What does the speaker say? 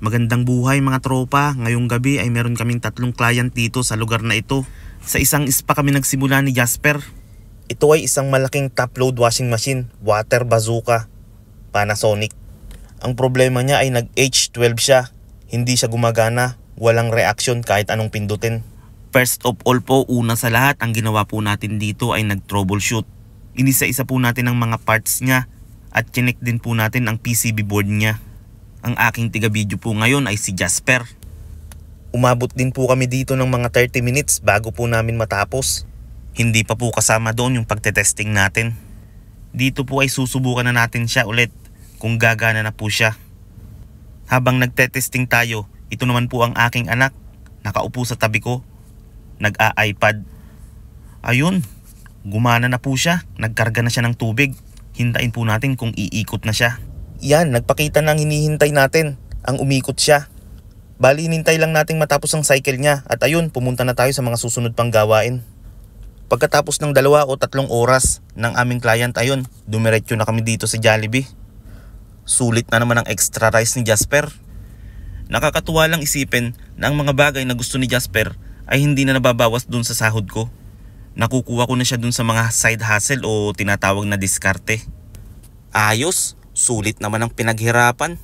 Magandang buhay mga tropa. Ngayong gabi ay meron kaming 3 client dito sa lugar na ito. Sa isang spa kami nagsimula ni Jasper. Ito ay isang malaking top load washing machine, water bazooka, Panasonic. Ang problema niya ay nag-H12 siya. Hindi siya gumagana, walang reaction kahit anong pindutin. First of all po, una sa lahat, ang ginawa po natin dito ay nag-troubleshoot. Inisa-isa po natin ang mga parts niya at chinek din po natin ang PCB board niya. Ang aking tiga-video po ngayon ay si Jasper. Umabot din po kami dito ng mga 30 minutes bago po namin matapos. Hindi pa po kasama doon yung pagtetesting natin. Dito po ay susubukan na natin siya ulit kung gagana na po siya. Habang nagtetesting tayo, ito naman po ang aking anak. Nakaupo sa tabi ko. Nag-a-iPad. Ayun, gumana na po siya. Nagkarga na siya ng tubig. Hintayin po natin kung iikot na siya. Yan, nagpakita na ang hinihintay natin. Ang umikot siya. Bali, hinintay lang nating matapos ang cycle niya. At ayun, pumunta na tayo sa mga susunod pang gawain. Pagkatapos ng 2 o 3 oras ng aming client, ayun, dumiretso na kami dito sa Jollibee. Sulit na naman ang extra rice ni Jasper. Nakakatuwa lang isipin na ang mga bagay na gusto ni Jasper ay hindi na nababawas dun sa sahod ko. Nakukuha ko na siya dun sa mga side hustle o tinatawag na diskarte. Ayos, sulit naman ang pinaghirapan.